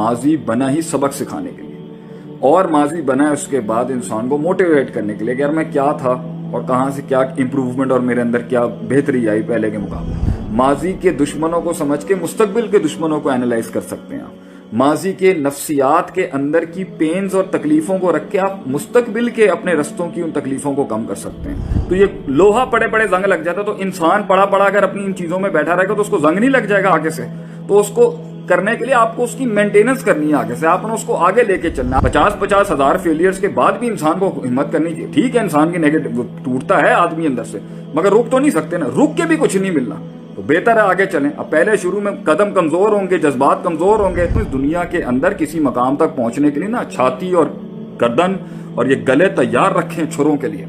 ماضی بنا ہی سبق سکھانے کے لیے، اور ماضی بنا ہے اس کے بعد انسان کو موٹیویٹ کرنے کے لیے کہ یار میں کیا تھا اور کہاں سے کیا امپروومنٹ اور میرے اندر کیا بہتری آئی پہلے کے مقابلے۔ ماضی کے دشمنوں کو سمجھ کے مستقبل کے دشمنوں کو اینالائز کر سکتے ہیں آپ۔ ماضی کے نفسیات کے اندر کی پینز اور تکلیفوں کو رکھ کے آپ مستقبل کے اپنے رستوں کی ان تکلیفوں کو کم کر سکتے ہیں۔ تو یہ لوہا پڑے پڑے زنگ لگ جاتا، تو انسان پڑا پڑا اگر اپنی ان چیزوں میں بیٹھا رہے گا تو اس کو زنگ نہیں لگ جائے گا آگے سے۔ تو اس کو کرنے کے لیے آپ کو اس کی مینٹیننس کرنی ہے، آگے سے آپ نے اس کو آگے لے کے چلنا ہے۔ 50 ہزار فیلئرز کے بعد بھی انسان کو ہمت کرنی چاہیے۔ ٹھیک ہے انسان کی نیگیٹو ٹوٹتا ہے آدمی اندر سے، مگر رک تو نہیں سکتے نا، رک کے بھی کچھ نہیں ملنا، تو بہتر ہے آگے چلیں۔ اب پہلے شروع میں قدم کمزور ہوں گے، جذبات کمزور ہوں گے، تو اس دنیا کے اندر کسی مقام تک پہنچنے کے لیے نا چھاتی اور گردن اور یہ گلے تیار رکھیں چھروں کے لیے۔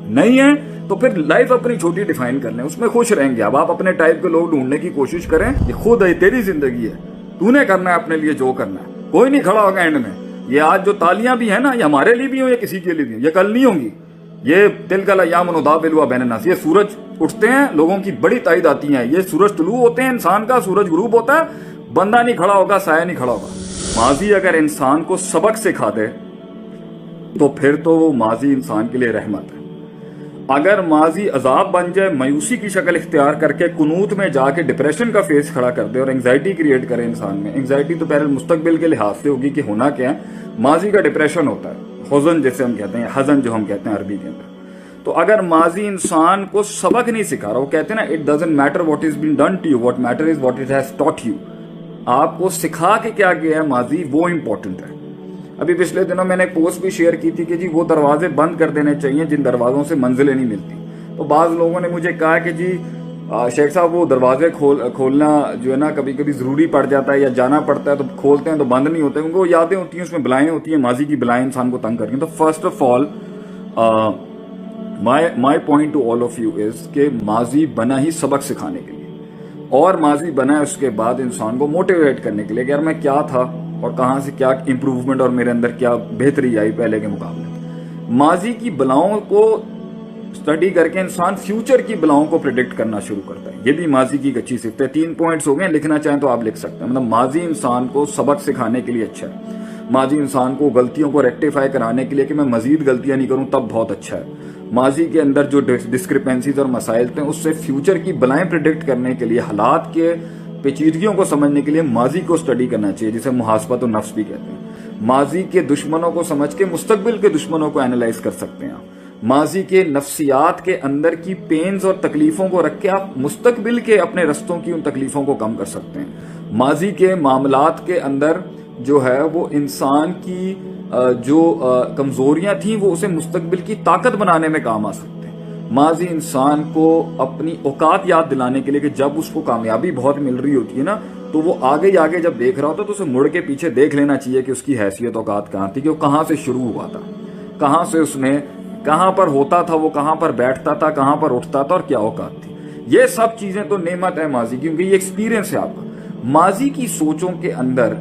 نہیں ہے تو پھر لائف اپنی چھوٹی ڈیفائن کر لیں، اس میں خوش رہیں گے۔ اب آپ اپنے ٹائپ کے لوگ ڈھونڈنے کی کوشش کریں، یہ خود ہے، تیری زندگی ہے، تو نے کرنا ہے اپنے لیے جو کرنا ہے، کوئی نہیں کھڑا ہوگا اینڈ میں۔ یہ آج جو تالیاں بھی ہیں نا، یہ ہمارے لیے بھی ہوں یا کسی کے لیے بھی ہوں، یہ کل نہیں ہوں گی۔ یہ تلک الایام نداولها بین الناس، یہ سورج اٹھتے ہیں لوگوں کی بڑی تائید آتی ہیں، یہ سورج طلوع ہوتے ہیں انسان کا، سورج غروب ہوتا ہے، بندہ نہیں کھڑا ہوگا، سایہ نہیں کھڑا ہوگا۔ ماضی اگر انسان کو سبق سکھا دے تو پھر تو وہ ماضی انسان کے لیے رحمت ہے۔ اگر ماضی عذاب بن جائے، مایوسی کی شکل اختیار کر کے قنوط میں جا کے ڈپریشن کا فیس کھڑا کر دے اور انگزائٹی کریٹ کرے انسان میں، انگزائٹی تو پہلے مستقبل کے لحاظ سے ہوگی کہ ہونا کیا ہے۔ ماضی کا ڈپریشن ہوتا ہے، حزن جیسے ہم کہتے ہیں، حزن جو ہم کہتے ہیں عربی کے اندر۔ تو اگر ماضی انسان کو سبق نہیں سکھا رہا، وہ کہتے ہیں نا it doesn't matter what is been done to you, what matter is what it has taught you. آپ کو سکھا کے کیا گیا ہے ماضی، وہ امپورٹنٹ ہے۔ ابھی پچھلے دنوں میں نے ایک پوسٹ بھی شیئر کی تھی کہ جی وہ دروازے بند کر دینے چاہیے جن دروازوں سے منزلیں نہیں ملتی۔ تو بعض لوگوں نے مجھے کہا کہ جی شیخ صاحب وہ دروازے کھولنا جو ہے نا کبھی کبھی ضروری پڑ جاتا ہے یا جانا پڑتا ہے تو کھولتے ہیں تو بند نہیں ہوتے، کیونکہ وہ یادیں ہوتی ہیں، اس میں بلائیں ہوتی ہیں، ماضی کی بلائیں انسان کو تنگ کرتی ہیں۔ تو first of all my point to all of you is کہ ماضی بنا ہی سبق سکھانے کے لیے، اور ماضی بنا ہے اس کے بعد انسان کو موٹیویٹ کرنے کے لیے کہ یار میں کیا تھا اور کہاں سے کیا امپروومنٹ اور میرے اندر کیا بہتری آئی پہلے کے مقابلے۔ ماضی کی بلاؤں کو اسٹڈی کر کے انسان فیوچر کی بلاؤں کو پریڈکٹ کرنا شروع کرتا ہے، یہ بھی ماضی کی ایک اچھی صفت ہے۔ 3 پوائنٹس ہو گئے، لکھنا چاہیں تو آپ لکھ سکتے ہیں۔ مطلب ماضی انسان کو سبق سکھانے کے لیے اچھا ہے، ماضی انسان کو غلطیوں کو ریکٹیفائی کرانے کے لیے کہ میں مزید غلطیاں نہیں کروں تب بہت اچھا ہے۔ ماضی کے اندر جو ڈسکرپنسیز اور مسائل تھے اس سے فیوچر کی بلائیں پریڈکٹ کرنے کے لیے، حالات کے پیچیدگیوں کو سمجھنے کے لیے ماضی کو اسٹڈی کرنا چاہیے، جسے محاسبۃ النفس بھی کہتے ہیں۔ ماضی کے دشمنوں کو سمجھ کے مستقبل کے دشمنوں کو اینالائز کر سکتے ہیں آپ۔ ماضی کے نفسیات کے اندر کی پینز اور تکلیفوں کو رکھ کے آپ مستقبل کے اپنے رستوں کی ان تکلیفوں کو کم کر سکتے ہیں۔ ماضی کے معاملات کے اندر جو ہے وہ انسان کی جو کمزوریاں تھیں وہ اسے مستقبل کی طاقت بنانے میں کام آ سکتے ہیں۔ ماضی انسان کو اپنی اوقات یاد دلانے کے لیے کہ جب اس کو کامیابی بہت مل رہی ہوتی ہے نا تو وہ آگے ہی آگے جب دیکھ رہا ہوتا ہے تو اسے مڑ کے پیچھے دیکھ لینا چاہیے کہ اس کی حیثیت اوقات کہاں تھی، کہ وہ کہاں سے شروع ہوا تھا، کہاں سے اس نے کہاں پر ہوتا تھا، وہ کہاں پر بیٹھتا تھا، کہاں پر اٹھتا تھا اور کیا اوقات تھی۔ یہ سب چیزیں تو نعمت ہے ماضی کی، کیونکہ یہ ایکسپیرینس ہے آپ کا۔ ماضی کی سوچوں کے اندر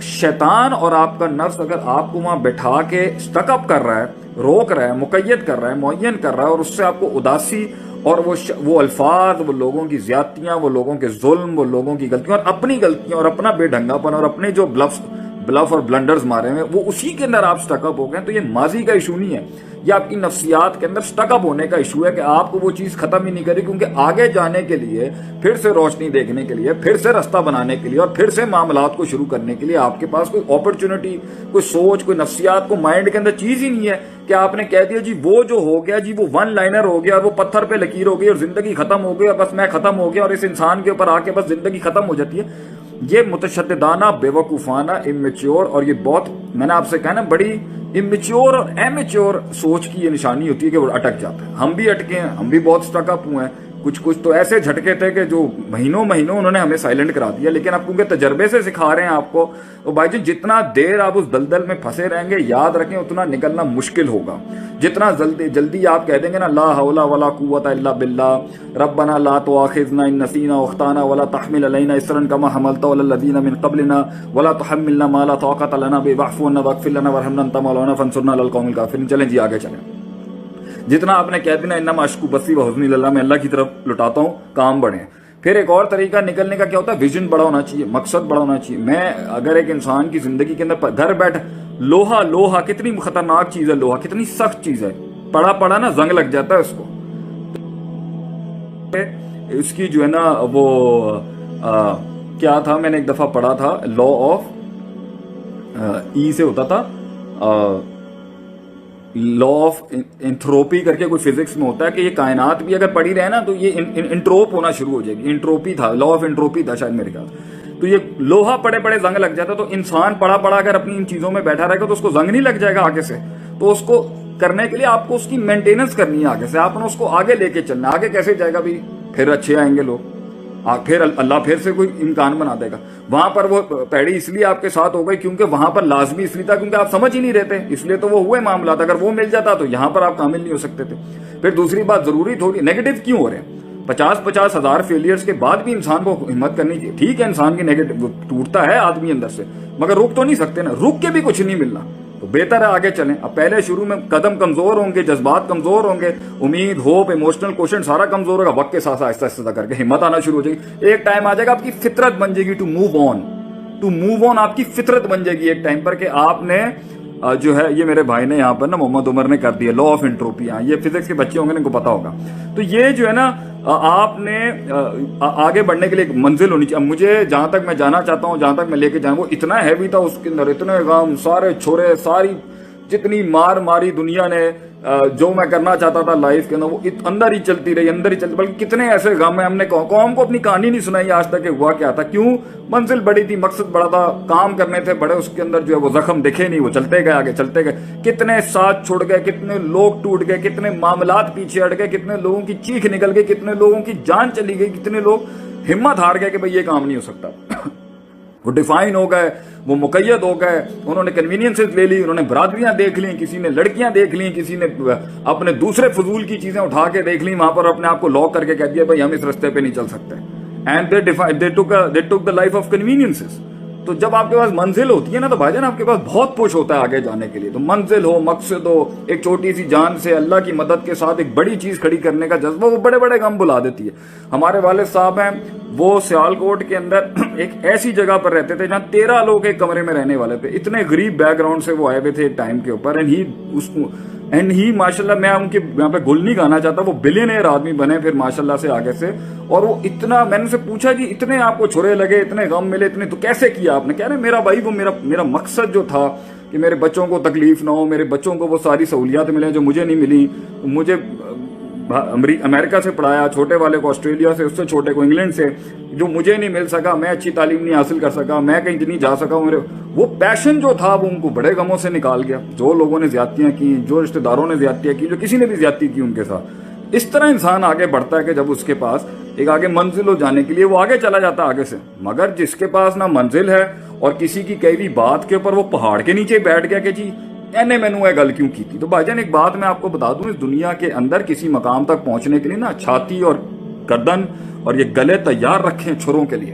شیطان اور آپ کا نفس اگر آپ کو وہاں بٹھا کے سٹک اپ کر رہا ہے، روک رہا ہے، مقید کر رہا ہے، معین کر رہا ہے، اور اس سے آپ کو اداسی اور وہ الفاظ، وہ لوگوں کی زیادتیاں، وہ لوگوں کے ظلم، وہ لوگوں کی غلطیاں اور اپنی غلطیاں اور اپنا بے ڈھنگا پن اور اپنے جو بلف اور بلنڈرز مارے ہیں وہ اسی کے اندر آپ سٹک اپ ہو گئے، تو یہ ماضی کا ایشو نہیں ہے، یہ آپ کی نفسیات کے اندر سٹک اپ ہونے کا ایشو ہے کہ آپ کو وہ چیز ختم ہی نہیں کری، کیونکہ آگے جانے کے لیے، پھر سے روشنی دیکھنے کے لیے، پھر سے رستہ بنانے کے لیے اور پھر سے معاملات کو شروع کرنے کے لیے آپ کے پاس کوئی اپرچونٹی، کوئی سوچ، کوئی نفسیات کو مائنڈ کے اندر چیز ہی نہیں ہے کہ آپ نے کہہ دیا جی وہ جو ہو گیا جی وہ ون لائنر ہو گیا اور وہ پتھر پہ لکیر ہو گئی اور زندگی ختم ہو گئی اور بس میں ختم ہو گیا اور اس انسان کے اوپر آ کے بس زندگی ختم ہو جاتی ہے۔ یہ متشددانہ، بے وقوفانہ، امیچور، اور یہ بہت میں نے آپ سے کہا نا بڑی امیچور اور ایمیچور سوچ کی یہ نشانی ہوتی ہے کہ وہ اٹک جاتا ہے۔ ہم بھی اٹکے ہیں، ہم بھی بہت سٹک اپ ہوئے ہیں، کچھ تو ایسے جھٹکے تھے کہ جو مہینوں انہوں نے ہمیں سائلنٹ کرا دیا، لیکن اب کیونکہ تجربے سے سکھا رہے ہیں آپ کو، تو بھائی جی جتنا دیر آپ اس دلدل میں پھنسے رہیں گے یاد رکھیں اتنا نکلنا مشکل ہوگا۔ جتنا جلدی آپ کہہ دیں گے نا لا حول ولا قوت الا باللہ، ربنا لا تؤاخذنا ان نسینا واخطانا ولا تحمل علینا اصرا کما حملته على الذین من قبلنا ولا تحملنا ما لا طاقت لنا به واعف عنا واغفر لنا وارحمنا انت مولانا فانصرنا على القوم الکافرین۔ چلیں جی آگے چلیں۔ جتنا آپ نے کہہ دینا انما اشکو بثی و حزنی اللہ، میں اللہ کی طرف لٹاتا ہوں، کام بڑھیں۔ پھر ایک اور طریقہ نکلنے کا کیا ہوتا ہے, ویژن بڑا ہونا چاہیے, مقصد بڑا ہونا چاہیے. میں اگر ایک انسان کی زندگی کے اندر گھر بیٹھ, لوہا کتنی خطرناک چیز ہے, لوہا کتنی سخت چیز ہے, پڑا نا زنگ لگ جاتا ہے اس کو. اس کی جو ہے نا وہ کیا تھا, میں نے ایک دفعہ پڑھا تھا, لا آف ای سے ہوتا تھا, لا آف انٹروپی کر کے کوئی فزکس میں ہوتا ہے کہ یہ کائنات بھی اگر پڑی رہے نا تو یہ انٹروپ ہونا شروع ہو جائے گی. انٹروپی تھا, لا آف انٹروپی تھا شاید میرے خیال. تو یہ لوہا پڑے زنگ لگ جاتا, تو انسان پڑا اگر اپنی ان چیزوں میں بیٹھا رہے گا تو اس کو زنگ نہیں لگ جائے گا آگے سے. تو اس کو کرنے کے لیے آپ کو اس کی مینٹیننس کرنی ہے آگے سے, آپ نے اس کو آگے لے کے چلنا. آگے کیسے جائے گا بھی, پھر اچھے آئیں گے لوگ, پھر اللہ پھر سے کوئی امکان بنا دے گا. وہاں پر وہ پیڑی اس لیے آپ کے ساتھ ہو گئی کیونکہ وہاں پر لازمی اس لیے تھا کیونکہ آپ سمجھ ہی نہیں رہتے, اس لیے تو وہ ہوئے معاملات. اگر وہ مل جاتا تو یہاں پر آپ کامل نہیں ہو سکتے تھے. پھر دوسری بات, ضروری تھوڑی نیگیٹو کیوں ہو رہے ہیں, 50 ہزار فیلئرز کے بعد بھی انسان کو ہمت کرنی چاہیے. ٹھیک ہے انسان کی نیگیٹو ٹوٹتا ہے آدمی اندر سے, مگر رک تو نہیں سکتے نا, رک کے بھی کچھ نہیں ملنا. تو بہتر ہے آگے چلیں. اب پہلے شروع میں قدم کمزور ہوں گے, جذبات کمزور ہوں گے, امید, ہوپ, ایموشنل کوشنٹ سارا کمزور ہوگا. وقت کے ساتھ آہستہ کر کے ہمت آنا شروع ہو جائے گی. ایک ٹائم آ جائے گا آپ کی فطرت بن جائے گی ٹو موو آن, آپ کی فطرت بن جائے گی ایک ٹائم پر کہ آپ نے جو ہے, یہ میرے بھائی نے یہاں پر نا محمد عمر نے کر دیا لا آف انٹروپی. یہ فزکس کے بچے ہوں گے ان کو پتا ہوگا. تو یہ جو ہے نا آپ نے آگے بڑھنے کے لیے ایک منزل ہونی چاہیے. اب مجھے جہاں تک میں جانا چاہتا ہوں, جہاں تک میں لے کے جاؤں, وہ اتنا ہیوی تھا اس کے اندر, اتنے غم, سارے چھوڑے, ساری جتنی ماری دنیا نے, جو میں کرنا چاہتا تھا لائف کے اندر وہ اندر ہی چلتی رہی. بلکہ کتنے ایسے غم ہیں, ہم نے قوم کو اپنی کہانی نہیں سنائی آج تک کہ ہوا کیا تھا. کیوں؟ منزل بڑی تھی, مقصد بڑا تھا, کام کرنے تھے بڑے, اس کے اندر جو ہے وہ زخم دکھے نہیں, وہ چلتے گئے آگے چلتے گئے. کتنے ساتھ چھوڑ گئے, کتنے لوگ ٹوٹ گئے, کتنے معاملات پیچھے ہٹ گئے, کتنے لوگوں کی چیخ نکل گئی, کتنے لوگوں کی جان چلی گئی, کتنے لوگ ہمت ہار گئے کہ بھئی یہ کام نہیں ہو سکتا. وہ ڈیفائن ہو گئے, وہ مقید ہو گئے, انہوں نے کنوینئنسز لے لی, انہوں نے برادریاں دیکھ لیں, کسی نے لڑکیاں دیکھ لیں, کسی نے اپنے دوسرے فضول کی چیزیں اٹھا کے دیکھ لیں, وہاں پر اپنے آپ کو لاک کر کے کہہ دیا بھائی ہم اس رستے پہ نہیں چل سکتے. And they took the life of conveniences. تو جب آپ کے پاس منزل ہوتی ہے نا تو بھائی جان آپ کے پاس بہت پش ہوتا ہے آگے جانے کے لیے. تو منزل ہو, مقصد ہو, ایک چھوٹی سی جان سے اللہ کی مدد کے ساتھ ایک بڑی چیز کھڑی کرنے کا جذبہ, وہ بڑے غم بلا دیتی ہے. ہمارے والد صاحب ہیں, وہ سیالکوٹ کے اندر ایک ایسی جگہ پر رہتے تھے جہاں 13 لوگ ایک کمرے میں رہنے والے تھے. اتنے غریب بیک گراؤنڈ سے وہ آئے ہوئے تھے ایک ٹائم کے اوپر. اینڈ ہی ماشاءاللہ, میں ان کے یہاں پہ گل نہیں گانا چاہتا, وہ بلینئر آدمی بنے پھر ماشاءاللہ سے آگے سے. اور وہ اتنا, میں نے ان سے پوچھا کہ اتنے آپ کو چھرے لگے, اتنے غم ملے, اتنے تو کیسے کیا آپ نے؟ کہہ رہے میرا بھائی وہ میرا مقصد جو تھا کہ میرے بچوں کو تکلیف نہ ہو, میرے بچوں کو وہ ساری سہولیات ملیں جو مجھے نہیں ملی. مجھے امریکہ سے پڑھایا, چھوٹے والے کو آسٹریلیا سے, اس سے چھوٹے کو انگلینڈ سے, جو مجھے نہیں مل سکا, میں اچھی تعلیم نہیں حاصل کر سکا, میں کہیں نہیں جا سکا. میرے وہ پیشن جو تھا وہ ان کو بڑے غموں سے نکال گیا. جو لوگوں نے زیادتیاں کی, جو رشتہ داروں نے زیادتیاں کی, جو کسی نے بھی زیادتی کی ان کے ساتھ. اس طرح انسان آگے بڑھتا ہے کہ جب اس کے پاس ایک آگے منزل ہو جانے کے لیے وہ آگے چلا جاتا ہے آگے سے. مگر جس کے پاس نہ منزل ہے اور کسی کی کئی بھی بات کے اوپر وہ پہاڑ کے نیچے بیٹھ گیا کہ جی اینے میں نے گل کیوں کی تھی. تو بھائی جان ایک بات میں آپ کو بتا دوں, اس دنیا کے اندر کسی مقام تک پہنچنے کے لیے نا چھاتی اور گردن اور یہ گلے تیار رکھیں چھروں کے لیے.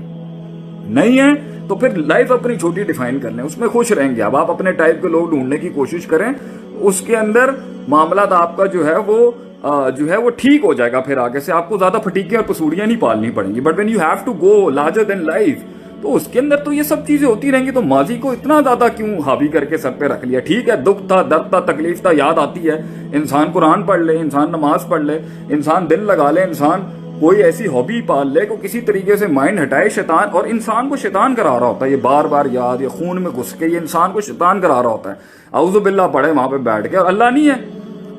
نہیں ہے تو پھر لائف اپنی چھوٹی ڈیفائن کر لیں, اس میں خوش رہیں گے. اب آپ اپنے ٹائپ کے لوگ ڈھونڈنے کی کوشش کریں, اس کے اندر معاملات آپ کا جو ہے وہ ٹھیک ہو جائے گا. پھر آگے سے آپ کو زیادہ پھٹیکیں اور پسوڑیاں نہیں پالنی پڑیں گی. But when you have to go larger than life, تو اس کے اندر تو یہ سب چیزیں ہوتی رہیں گی. تو ماضی کو اتنا زیادہ کیوں حاوی کر کے سر پہ رکھ لیا؟ ٹھیک ہے, دکھ تھا, درد تھا, تکلیف تھا, یاد آتی ہے. انسان قرآن پڑھ لے, انسان نماز پڑھ لے, انسان دل لگا لے, انسان کوئی ایسی ہابی پال لے کو کسی طریقے سے مائنڈ ہٹائے شیطان. اور انسان کو شیطان کرا رہا ہوتا ہے یہ بار بار یاد, یہ خون میں گھس کے یہ انسان کو شیطان کرا رہا ہوتا ہے. اعوذ باللہ پڑھے وہاں پہ بیٹھ کے, اور اللہ نہیں ہے,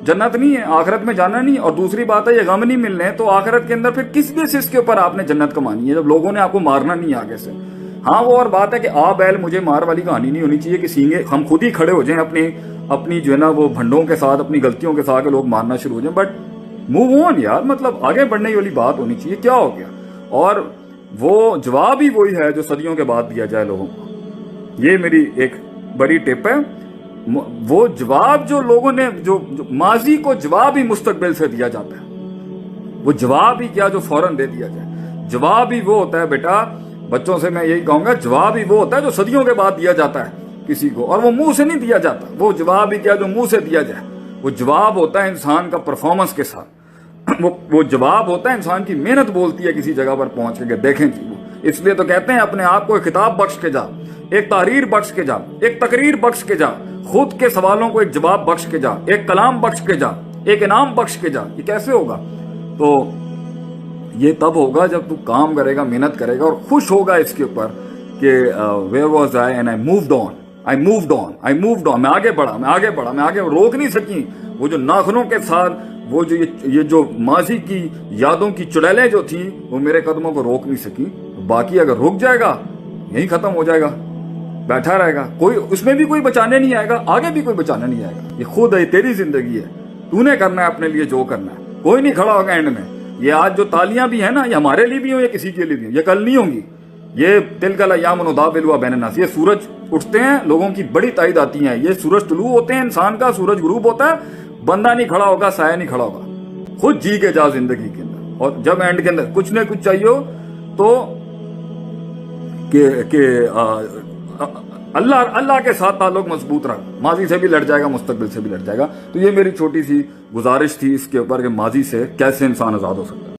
جنت نہیں ہے, آخرت میں جانا نہیں. اور دوسری بات ہے یہ غم نہیں ملنے, تو آخرت کے اندر پھر کس بیسس کے اوپر آپ نے جنت کمانی ہے جب لوگوں نے آپ کو مارنا نہیں آگے سے. ہاں وہ اور بات ہے کہ بیل مجھے مار والی کہانی نہیں ہونی چاہیے کہ سینگے ہم خود ہی کھڑے ہو جائیں اپنی جو ہے نا وہ بھنڈوں کے ساتھ, اپنی غلطیوں کے ساتھ لوگ مارنا شروع ہو جائیں. بٹ موو آن یار, مطلب آگے بڑھنے والی بات ہونی چاہیے. کیا ہو گیا؟ اور وہ جواب ہی وہی ہے جو صدیوں کے بعد دیا جائے لوگوں کو. یہ میری ایک بڑی ٹپ ہے. وہ جواب جو لوگوں نے جو ماضی کو جواب ہی مستقبل سے دیا جاتا ہے, وہ جواب ہی کیا جو فوراً دے دیا جائے. جواب ہی وہ ہوتا ہے بیٹا, بچوں سے میں یہی کہوں گا, جواب ہی وہ ہوتا ہے جو صدیوں کے بعد دیا جاتا ہے کسی کو, اور وہ منہ سے نہیں دیا جاتا. وہ جواب ہی کیا جو منہ سے دیا جائے, وہ جواب ہوتا ہے انسان کا پرفارمنس کے ساتھ. وہ جواب ہوتا ہے انسان کی محنت بولتی ہے کسی جگہ پر پہنچ کے کہ دیکھیں جی وہ، اس لیے تو کہتے ہیں اپنے آپ کو ایک خطاب بخش کے جا، ایک تحریر بخش کے جا، ایک تقریر بخش کے جا، خود کے سوالوں کو ایک جواب بخش کے جا، ایک کلام بخش کے جا، ایک انعام بخش کے جا۔ یہ کیسے ہوگا؟ تو یہ تب ہوگا جب تو کام کرے گا، محنت کرے گا اور خوش ہوگا اس کے اوپر کہ where was I and I moved on، میں آگے بڑھا، میں آگے روک نہیں سکی۔ وہ جو ناخنوں کے ساتھ وہ جو یہ جو ماضی کی یادوں کی چڑیلیں جو تھیں وہ میرے قدموں کو روک نہیں سکی، باقی اگر رک جائے گا یہی ختم ہو جائے گا، بیٹھا رہے گا، کوئی اس میں بھی کوئی بچانے نہیں آئے گا، آگے بھی کوئی بچانے نہیں آئے گا۔ یہ خود ہے، تیری زندگی ہے، تو نے کرنا ہے اپنے لیے جو کرنا ہے، کوئی نہیں کھڑا ہوگا اینڈ میں۔ یہ آج جو تالیاں بھی ہیں نا، یہ ہمارے لیے بھی ہوں یا کسی کے لیے بھی ہوں، یہ کل نہیں ہوں گی۔ یہ تلک الایام نداولها بین الناس، یہ سورج اٹھتے ہیں لوگوں کی بڑی تائید آتی ہیں، یہ سورج طلوع ہوتے ہیں انسان کا، سورج غروب ہوتا ہے، بندہ نہیں کھڑا ہوگا، سایہ نہیں کھڑا ہوگا۔ خود جی کے جا زندگی کے اندر، اور جب اینڈ کے اندر کچھ نہ کچھ چاہیے ہو تو کہ اللہ کے ساتھ تعلق مضبوط رکھ، ماضی سے بھی لڑ جائے گا، مستقبل سے بھی لڑ جائے گا۔ تو یہ میری چھوٹی سی گزارش تھی اس کے اوپر کہ ماضی سے کیسے انسان آزاد ہو سکتا ہے۔